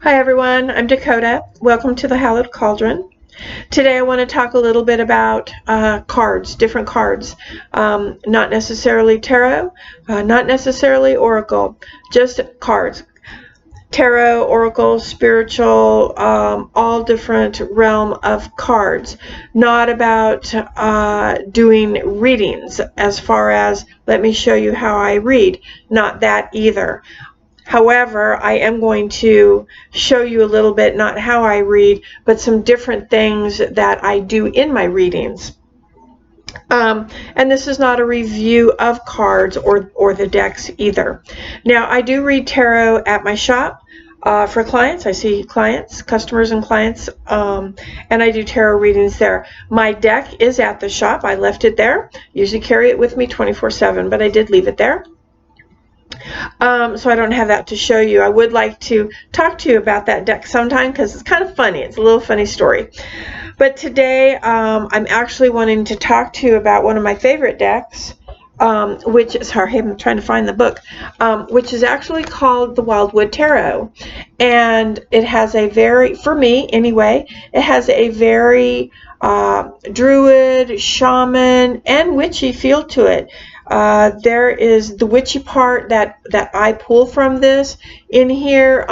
Hi everyone, I'm Dakota. Welcome to the Hallowed Cauldron. Today I want to talk a little bit about cards, different cards. Not necessarily tarot, not necessarily oracle, just cards. Tarot, oracle, spiritual, all different realm of cards. Not about doing readings as far as let me show you how I read. Not that either. However, I am going to show you a little bit, not how I read, but some different things that I do in my readings. And this is not a review of cards or the decks either. Now, I do read tarot at my shop for clients. I see clients, customers and clients, and I do tarot readings there. My deck is at the shop. I left it there. Usually carry it with me 24/7, but I did leave it there. So I don't have that to show you. I would like to talk to you about that deck sometime because it's kind of funny. It's a little funny story. But today I'm actually wanting to talk to you about one of my favorite decks, which is, sorry, I'm trying to find the book, which is actually called the Wildwood Tarot. And it has a very, for me anyway, it has a very druid, shaman, and witchy feel to it. There is the witchy part that I pull from this in here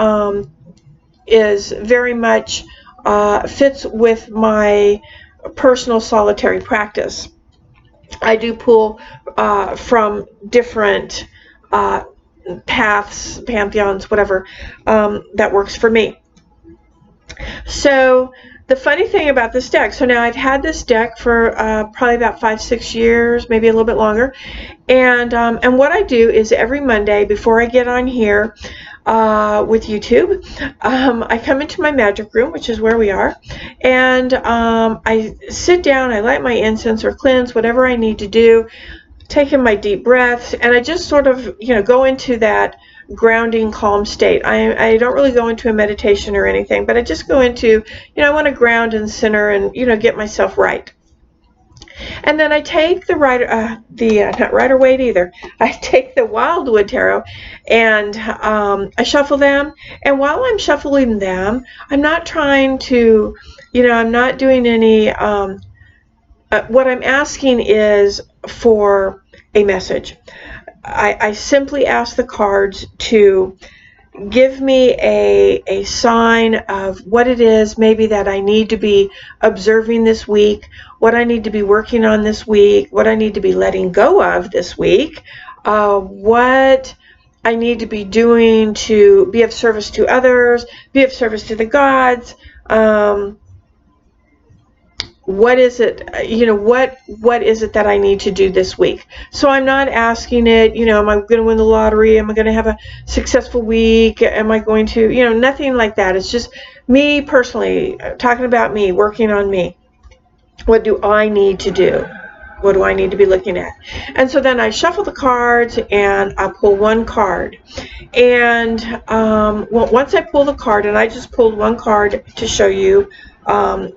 is very much fits with my personal solitary practice. I do pull from different paths, pantheons, whatever, that works for me. So the funny thing about this deck, so now I've had this deck for probably about 5-6 years, maybe a little bit longer, and what I do is every Monday before I get on here with YouTube, I come into my magic room, which is where we are, and I sit down, I light my incense or cleanse, whatever I need to do, taking my deep breaths, and I just sort of, go into that grounding, calm state. I don't really go into a meditation or anything, but I just go into, I want to ground and center and, get myself right. And then I take the not Rider-Waite either. I take the Wildwood Tarot and I shuffle them. And while I'm shuffling them, I'm not trying to, I'm not doing any, what I'm asking is for a message. I simply ask the cards to give me a sign of what it is maybe that I need to be observing this week, what I need to be working on this week, what I need to be letting go of this week, what I need to be doing to be of service to others, be of service to the gods. What is it, what is it that I need to do this week? So I'm not asking it, am I going to win the lottery? Am I going to have a successful week? Am I going to, nothing like that. It's just me personally, talking about me, working on me. What do I need to do? What do I need to be looking at? And so then I shuffle the cards and I pull one card. And once I pull the card, and I just pulled one card to show you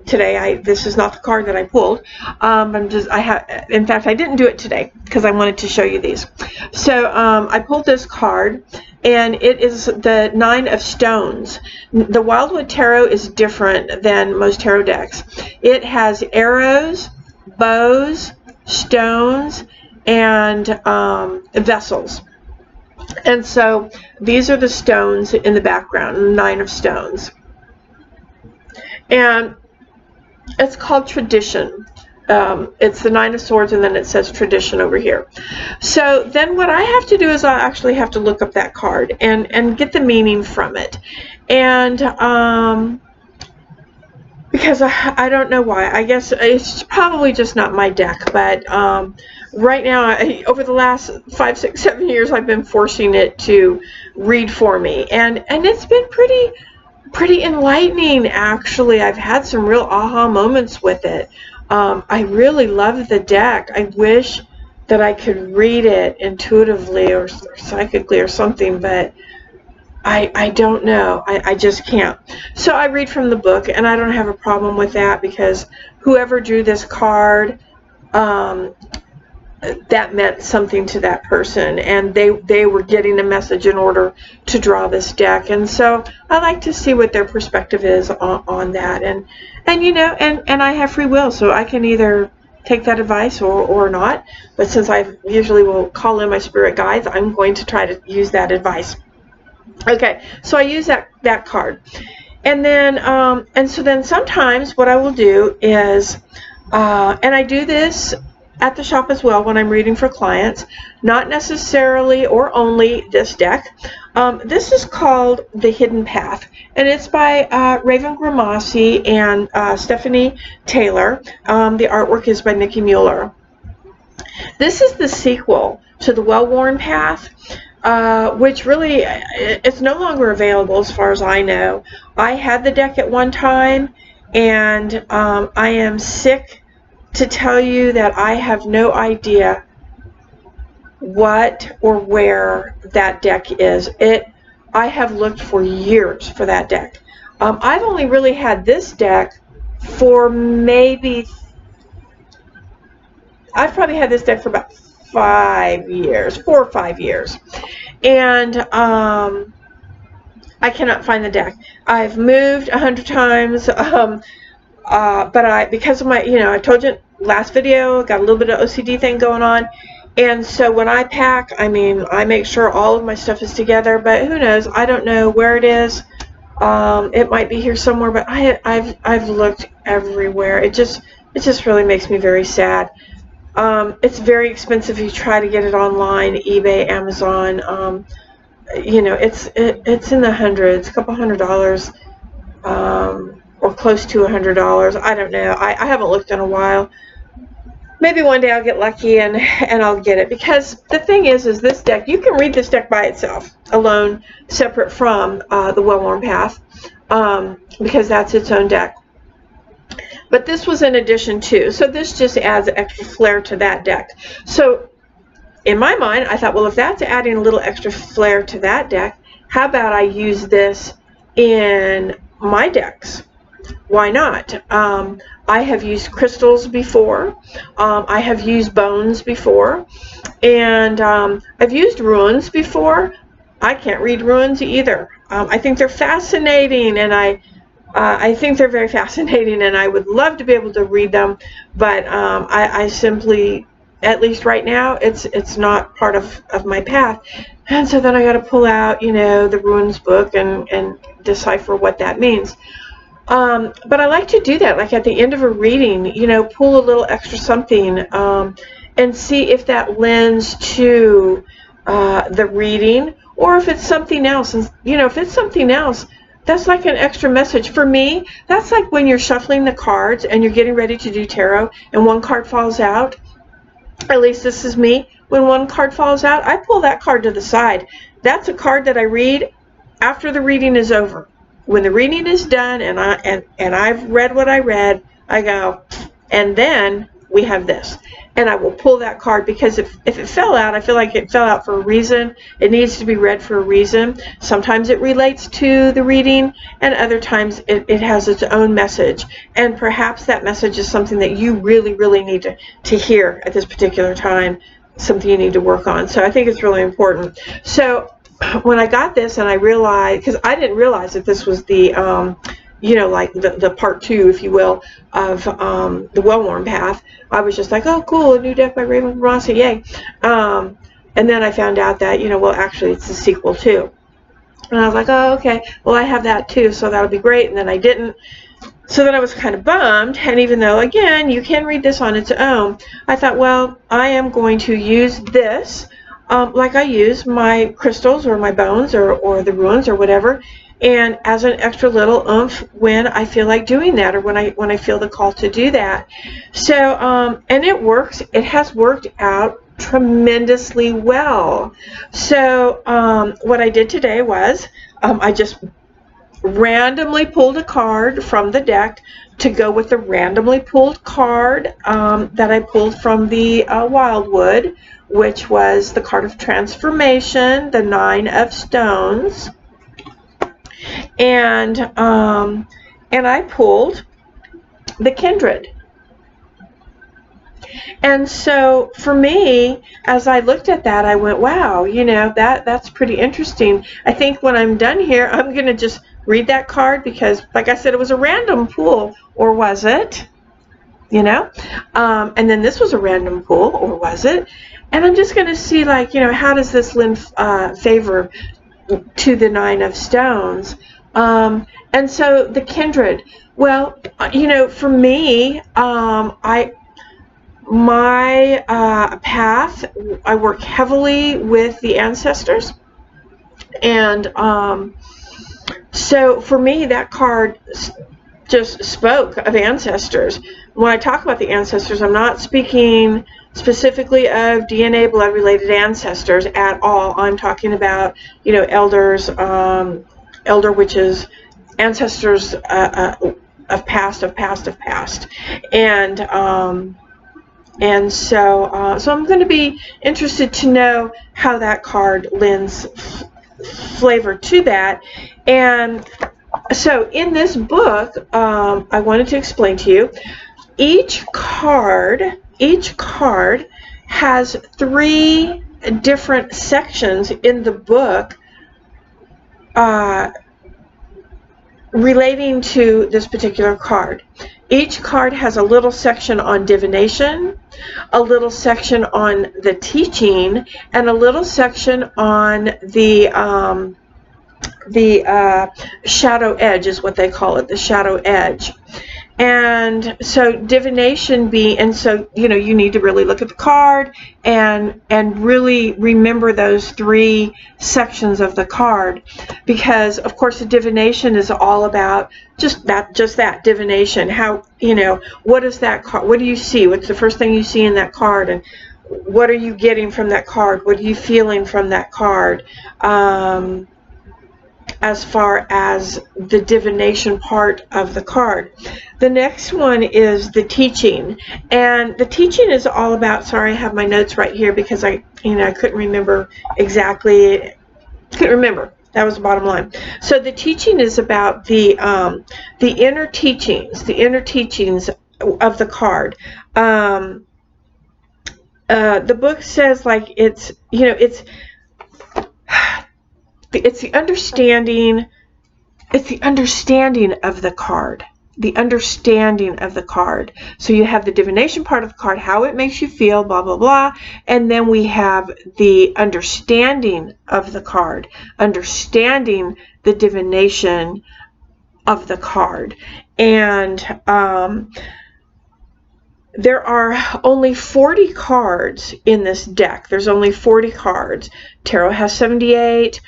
today. This is not the card that I pulled. In fact, I didn't do it today because I wanted to show you these. So I pulled this card, and it is the Nine of Stones. The Wildwood Tarot is different than most tarot decks. It has arrows, bows, stones, and vessels. And so these are the stones in the background, Nine of Stones. And it's called tradition. It's the Nine of Swords, and then it says tradition over here. So then what I have to do is I actually have to look up that card and get the meaning from it. And because I don't know why. I guess it's probably just not my deck. But right now, over the last 5, 6, 7 years, I've been forcing it to read for me. And it's been pretty enlightening, actually. I've had some real aha moments with it. I really love the deck. I wish that I could read it intuitively or psychically or something, but I don't know. I just can't. So I read from the book, and I don't have a problem with that because whoever drew this card that meant something to that person, and they were getting a message in order to draw this deck. And so I like to see what their perspective is on that, and you know, and I have free will, so I can either take that advice or not. But since I usually will call in my spirit guides, I'm going to try to use that advice. Okay, so I use that card, and then and so then sometimes what I will do is, and I do this at the shop as well when I'm reading for clients, not necessarily or only this deck. This is called The Hidden Path, and it's by Raven Grimassi and Stephanie Taylor. The artwork is by Nikki Mueller. This is the sequel to The Well-Worn Path, which really, it's no longer available as far as I know. I had the deck at one time, and I am sick to tell you that I have no idea what or where that deck is. I have looked for years for that deck. I've only really had this deck for I've probably had this deck for about 5 years, 4 or 5 years, and I cannot find the deck. I've moved 100 times, but because of my, I told you last video, got a little bit of OCD thing going on, and so when I pack, I make sure all of my stuff is together, but who knows, I don't know where it is. It might be here somewhere, but I've looked everywhere. It just really makes me very sad. It's very expensive if you try to get it online, eBay, Amazon. It's in the hundreds, a couple $100s, or close to $100. I don't know. I haven't looked in a while. Maybe one day I'll get lucky and I'll get it, because the thing is this deck, you can read this deck by itself, alone, separate from the Well-Worn Path, because that's its own deck. But this was in addition to, so this just adds extra flair to that deck. So in my mind, I thought, well, if that's adding a little extra flair to that deck, how about I use this in my decks? Why not? I have used crystals before. I have used bones before. And I've used runes before. I can't read runes either. I think they're fascinating, and I think they're very fascinating, and I would love to be able to read them, but I simply, at least right now, it's not part of my path. And so then I got to pull out, the runes book and decipher what that means. But I like to do that, like at the end of a reading, pull a little extra something, and see if that lends to the reading, or if it's something else. And if it's something else, that's like an extra message. For me, that's like when you're shuffling the cards and you're getting ready to do tarot and one card falls out. At least this is me. When one card falls out, I pull that card to the side. That's a card that I read after the reading is over. When the reading is done and I've read what I read, I go, and then we have this. And I will pull that card, because if it fell out, I feel like it fell out for a reason. It needs to be read for a reason. Sometimes it relates to the reading, and other times it has its own message. And perhaps that message is something that you really, really need to hear at this particular time, something you need to work on. So I think it's really important. So when I got this and I realized, because I didn't realize that this was the like the part 2, if you will, of the Well-Worn Path, I was just like, oh, cool, a new deck by Raven Grimassi, yay. And then I found out that, well, actually it's the sequel too. And I was like, oh, okay, well, I have that too, so that'll be great. And then I didn't. So then I was kind of bummed, and even though, again, you can read this on its own, I thought, well, I am going to use this like I use my crystals or my bones or the runes or whatever, and as an extra little oomph when I feel like doing that, or when I feel the call to do that. So and it works. It has worked out tremendously well. So what I did today was I just randomly pulled a card from the deck to go with the randomly pulled card that I pulled from the Wildwood, which was the card of transformation, the 9 of stones. And I pulled the Kindred. And so for me, as I looked at that, I went, wow, that's pretty interesting. I think when I'm done here, I'm going to just read that card because, like I said, it was a random pool, or was it? And then this was a random pool, or was it? And I'm just going to see, like, how does this lend favor to the Nine of Stones? And so the kindred. Well, for me, my path, I work heavily with the ancestors, and so for me, that card just spoke of ancestors. When I talk about the ancestors, I'm not speaking specifically of DNA blood related ancestors at all. I'm talking about, elders, elder witches, ancestors of past. And so I'm going to be interested to know how that card lends flavor to that. And so in this book, I wanted to explain to you, each card has 3 different sections in the book relating to this particular card. Each card has a little section on divination, a little section on the teaching, and a little section on the shadow edge is what they call it, the shadow edge. And so divination and so you need to really look at the card and really remember those 3 sections of the card, because of course the divination is all about just that divination. How, what is that card? What do you see? What's the first thing you see in that card? And what are you getting from that card? What are you feeling from that card? As far as the divination part of the card. The next one is the teaching, and the teaching is all about, sorry, I have my notes right here because I couldn't remember exactly, that was the bottom line. So the teaching is about the inner teachings of the card. The book says, like, it's the understanding of the card. The understanding of the card. So you have the divination part of the card, how it makes you feel, blah, blah, blah. And then we have the understanding of the card, understanding the divination of the card. And there are only 40 cards in this deck. There's only 40 cards. Tarot has 78.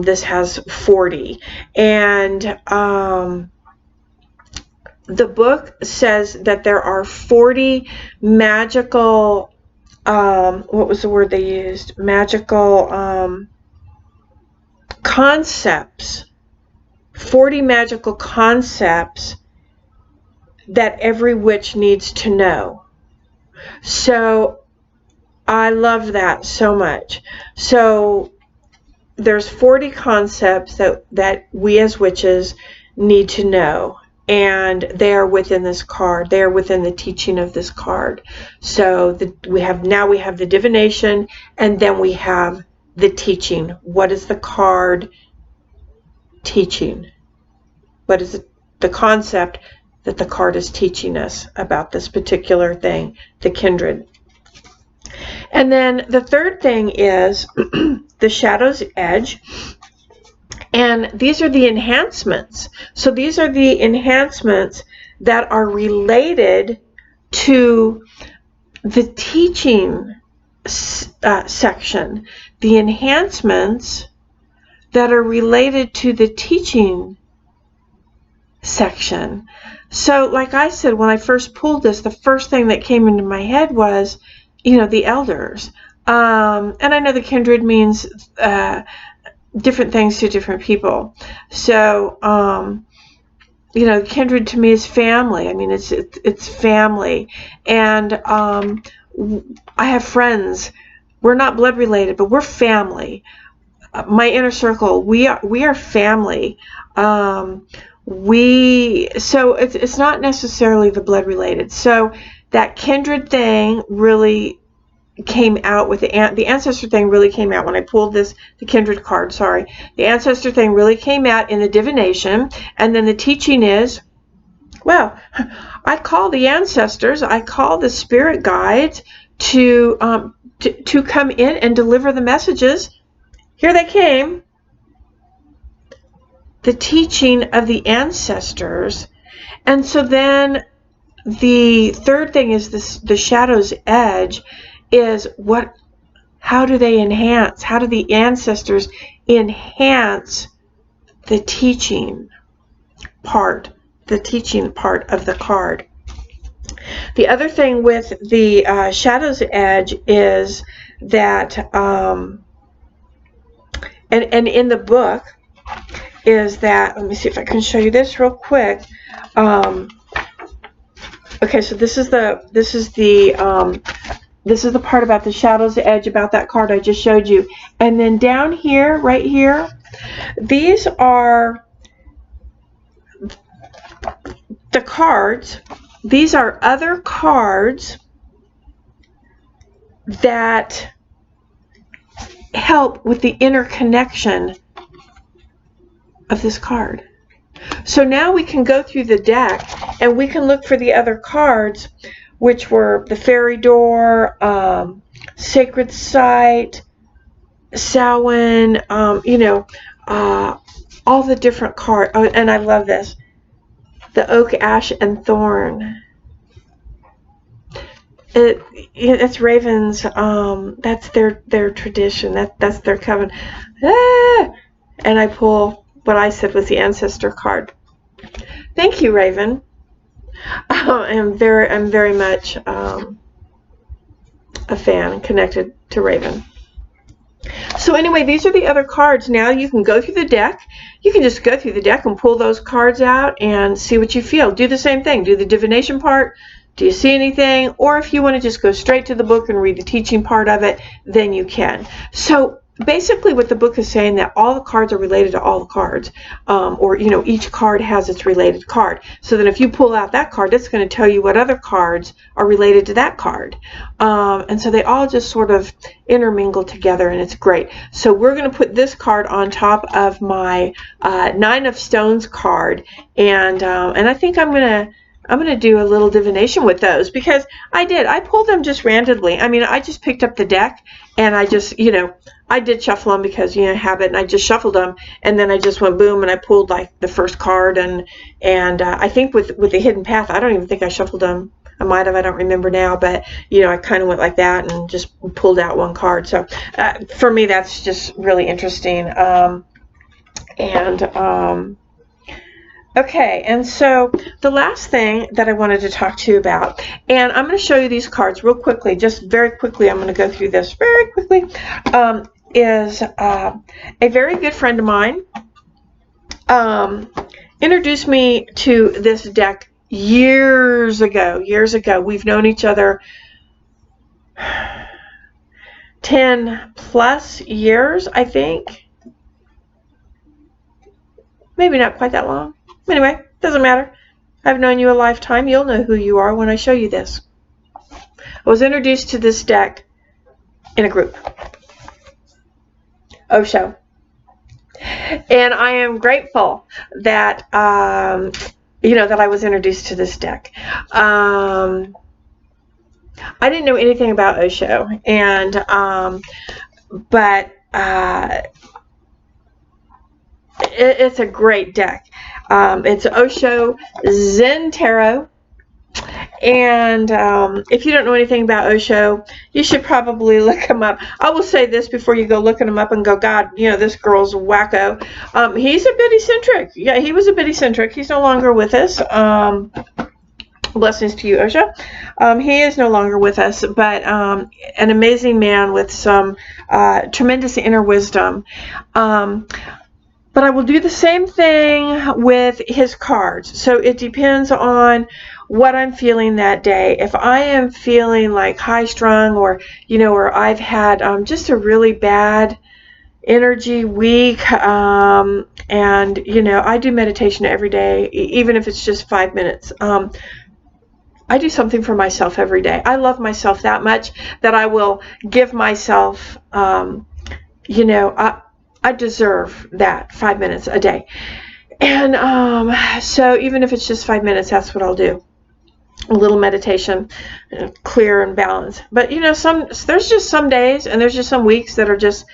This has 40. And the book says that there are 40 magical, what was the word they used? Magical concepts. 40 magical concepts that every witch needs to know. So I love that so much. So there's 40 concepts that we as witches need to know, and they are within this card. They are within the teaching of this card. So we have the divination, and then we have the teaching. What is the card teaching? What is the concept that the card is teaching us about this particular thing, the kindred? And then the third thing is the shadow's edge. And these are the enhancements. So these are the enhancements that are related to the teaching section. The enhancements that are related to the teaching section. So like I said, when I first pulled this, the first thing that came into my head was, the elders. And I know the kindred means different things to different people. So, kindred to me is family. I mean, it's family. And I have friends. We're not blood related, but we're family. My inner circle, we are family. So it's not necessarily the blood related. So that kindred thing really came out with the ancestor thing really came out when I pulled the kindred card, sorry. The ancestor thing really came out in the divination, and then the teaching is, well, I call the ancestors, I call the spirit guides to come in and deliver the messages. Here they came. The teaching of the ancestors. And so then the third thing is the shadow's edge is how do they enhance? How do the ancestors enhance the teaching part of the card? The other thing with the shadow's edge is that, and in the book, is that, let me see if I can show you this real quick. Okay, so this is the part about the shadow's edge, about that card I just showed you. And then down here, right here, these are the cards. These are other cards that help with the interconnection of this card. So now we can go through the deck and we can look for the other cards, which were the Fairy Door, Sacred Site, Samhain, all the different cards. Oh, and I love this. The Oak, Ash, and Thorn. It's Ravens. That's their tradition. That's their covenant. And I pull what I said was the ancestor card. Thank you, Raven. I'm very much a fan, connected to Raven. So anyway, these are the other cards. Now you can go through the deck. You can just go through the deck and pull those cards out and see what you feel. Do the same thing. Do the divination part. Do you see anything? Or if you want to just go straight to the book and read the teaching part of it, then you can. So basically what the book is saying, that all the cards are related to all the cards, or each card has its related card. So then if you pull out that card, it's going to tell you what other cards are related to that card, and so they all just sort of intermingle together, and it's great. So we're going to put this card on top of my Nine of Stones card, and I think I'm going to do a little divination with those, because I pulled them just randomly. I mean, I just picked up the deck and I just, I did shuffle them because, habit, and I just shuffled them, and then I just went boom and I pulled like the first card, and I think with the Hidden Path, I don't even think I shuffled them. I might have, I don't remember now, but I kind of went like that and just pulled out one card. So for me, that's just really interesting. Okay, and so the last thing that I wanted to talk to you about, and I'm going to show you these cards real quickly, just very quickly. I'm going to go through this very quickly, is a very good friend of mine introduced me to this deck years ago. We've known each other 10 plus years, I think. Maybe not quite that long. Anyway, doesn't matter. I've known you a lifetime. You'll know who you are when I show you this. I was introduced to this deck in a group. Osho. And I am grateful that, that I was introduced to this deck. I didn't know anything about Osho, but it's a great deck. It's Osho Zen Tarot, and if you don't know anything about Osho, you should probably look him up. I will say this before you go looking him up and go, God, this girl's wacko. He's a bit eccentric. Yeah, he was a bit eccentric. He's no longer with us. Blessings to you, Osho. He is no longer with us, but an amazing man with some tremendous inner wisdom. But I will do the same thing with his cards. So it depends on what I'm feeling that day. If I am feeling like high-strung, or I've had just a really bad energy week, and I do meditation every day, even if it's just 5 minutes. I do something for myself every day. I love myself that much that I will give myself, you know, I deserve that 5 minutes a day. And so even if it's just 5 minutes, that's what I'll do. A little meditation, clear and balanced. But you know, there's just some days and there's just some weeks that are just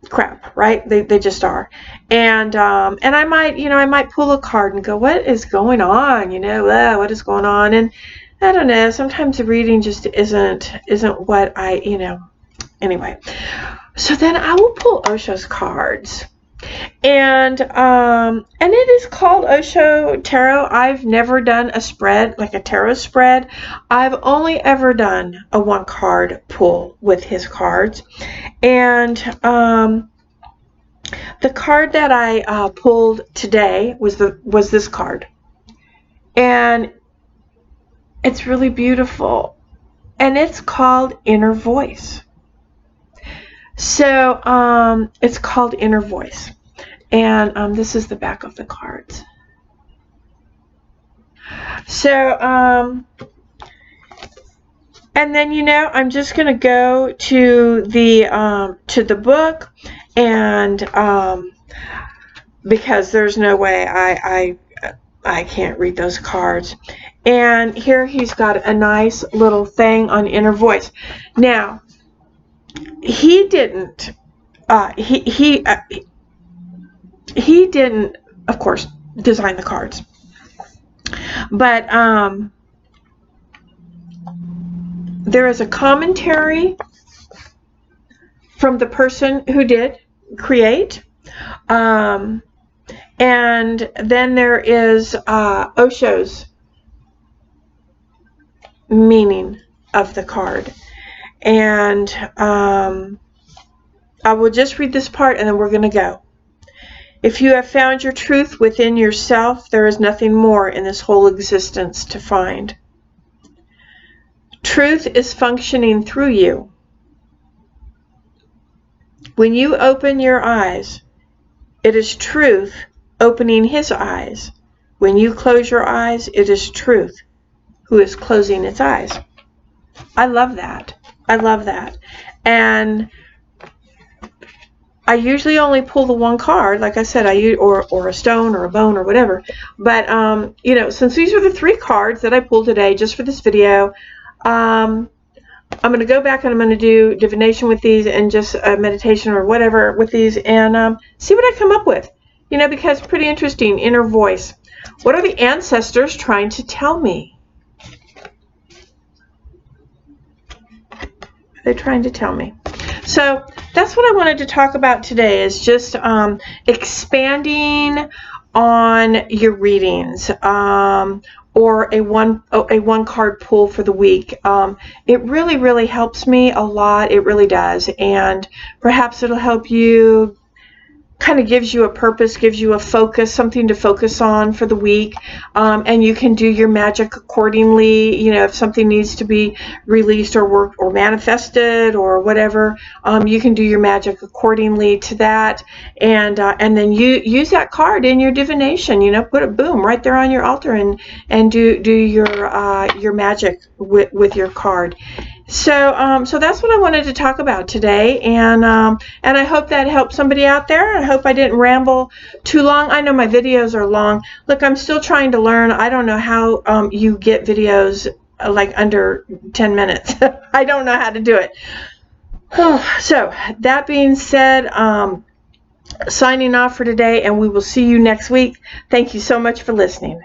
crap, right? They just are. And I might pull a card and go, what is going on? You know, what is going on? And I don't know, sometimes the reading just isn't what anyway. So then I will pull Osho's cards. And it is called Osho Tarot. I've never done a spread, like a tarot spread. I've only ever done a 1-card pull with his cards. And the card that I pulled today was this card. And it's really beautiful. And it's called Inner Voice. So it's called Inner Voice. And this is the back of the cards. So, and then, you know, I'm just going to go to the book, and because there's no way I can't read those cards. And here he's got a nice little thing on Inner Voice. Now, he didn't, he didn't, of course, design the cards. But there is a commentary from the person who did create. And then there is Osho's meaning of the card. And I will just read this part and then we're going to go. If you have found your truth within yourself, there is nothing more in this whole existence to find. Truth is functioning through you. When you open your eyes, it is truth opening his eyes. When you close your eyes, it is truth who is closing its eyes. I love that. I love that. And I usually only pull the 1 card, like I said, or a stone or a bone or whatever. But you know, since these are the 3 cards that I pulled today just for this video, I'm going to go back and I'm going to do divination with these and just a meditation or whatever with these and see what I come up with. You know, because pretty interesting. Inner voice. What are the ancestors trying to tell me? They're trying to tell me. So that's what I wanted to talk about today, is just expanding on your readings, or a one card pull for the week. It really helps me a lot. It really does. And perhaps it'll help you, kind of gives you a purpose, gives you a focus, something to focus on for the week, and you can do your magic accordingly. You know, if something needs to be released or worked or manifested or whatever, you can do your magic accordingly to that, and then you use that card in your divination. You know, put it, boom, right there on your altar, and do your magic with your card. So so that's what I wanted to talk about today, and I hope that helped somebody out there. I hope I didn't ramble too long. I know my videos are long. Look, I'm still trying to learn. I don't know how you get videos like under 10 minutes. I don't know how to do it. So that being said, signing off for today, and we will see you next week. Thank you so much for listening.